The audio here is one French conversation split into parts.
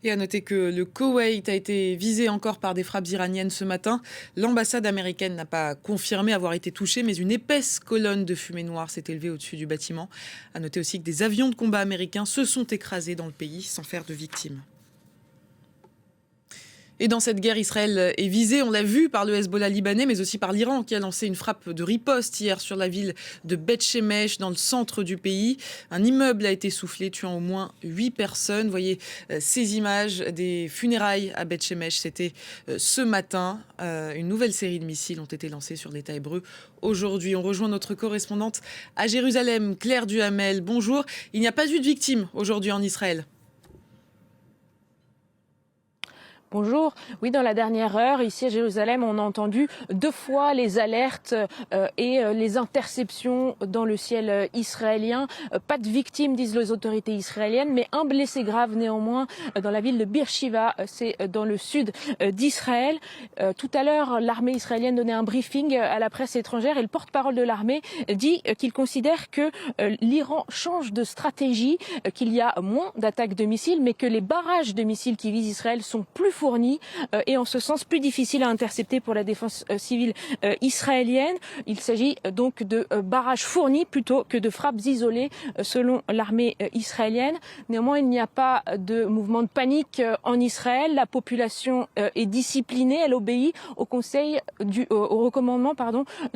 Et à noter que le Koweït a été visé encore par des frappes iraniennes ce matin. L'ambassade américaine n'a pas confirmé avoir été touchée, mais une épaisse colonne de fumée noire s'est élevée au-dessus du bâtiment. À noter aussi que des avions de combat américains se sont écrasés dans le pays sans faire de victimes. Et dans cette guerre, Israël est visé, on l'a vu, par le Hezbollah libanais, mais aussi par l'Iran, qui a lancé une frappe de riposte hier sur la ville de Beth Shemesh, dans le centre du pays. Un immeuble a été soufflé, tuant au moins 8 personnes. Vous voyez ces images des funérailles à Beth Shemesh. C'était ce matin. Une nouvelle série de missiles ont été lancés sur l'État hébreu aujourd'hui. On rejoint notre correspondante à Jérusalem, Claire Duhamel. Bonjour. Il n'y a pas eu de victimes aujourd'hui en Israël. Bonjour. Oui, dans la dernière heure, ici à Jérusalem, on a entendu 2 fois les alertes et les interceptions dans le ciel israélien. Pas de victimes, disent les autorités israéliennes, mais un blessé grave néanmoins dans la ville de Beersheva, c'est dans le sud d'Israël. Tout à l'heure, l'armée israélienne donnait un briefing à la presse étrangère et le porte-parole de l'armée dit qu'il considère que l'Iran change de stratégie, qu'il y a moins d'attaques de missiles, mais que les barrages de missiles qui visent Israël sont plus fournis et en ce sens plus difficile à intercepter pour la défense civile israélienne. Il s'agit donc de barrages fournis plutôt que de frappes isolées selon l'armée israélienne. Néanmoins, il n'y a pas de mouvement de panique en Israël. La population est disciplinée, elle obéit au recommandement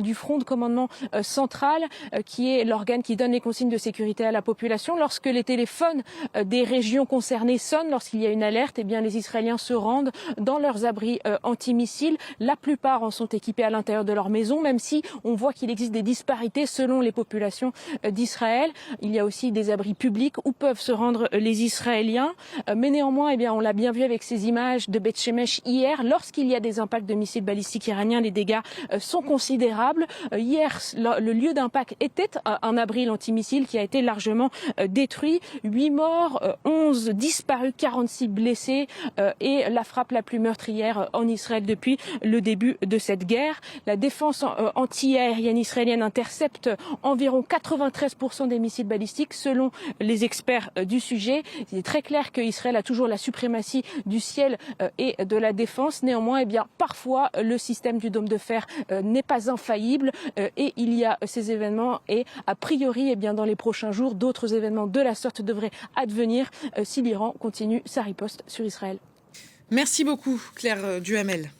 du Front de commandement central qui est l'organe qui donne les consignes de sécurité à la population. Lorsque les téléphones des régions concernées sonnent, lorsqu'il y a une alerte, eh bien les Israéliens se rendent dans leurs abris antimissiles. La plupart en sont équipés à l'intérieur de leur maison, même si on voit qu'il existe des disparités selon les populations d'Israël. Il y a aussi des abris publics où peuvent se rendre les Israéliens. Mais néanmoins, eh bien, on l'a bien vu avec ces images de Beth Shemesh hier. Lorsqu'il y a des impacts de missiles balistiques iraniens, les dégâts sont considérables. Hier, le lieu d'impact était un abri antimissile qui a été largement détruit. 8 morts, 11 disparus, 46 blessés et la frappe la plus meurtrière en Israël depuis le début de cette guerre. La défense anti-aérienne israélienne intercepte environ 93% des missiles balistiques selon les experts du sujet. Il est très clair qu'Israël a toujours la suprématie du ciel et de la défense. Néanmoins, eh bien, parfois, le système du dôme de fer n'est pas infaillible et il y a ces événements et a priori, eh bien, dans les prochains jours, d'autres événements de la sorte devraient advenir si l'Iran continue sa riposte sur Israël. Merci beaucoup, Claire Duhamel.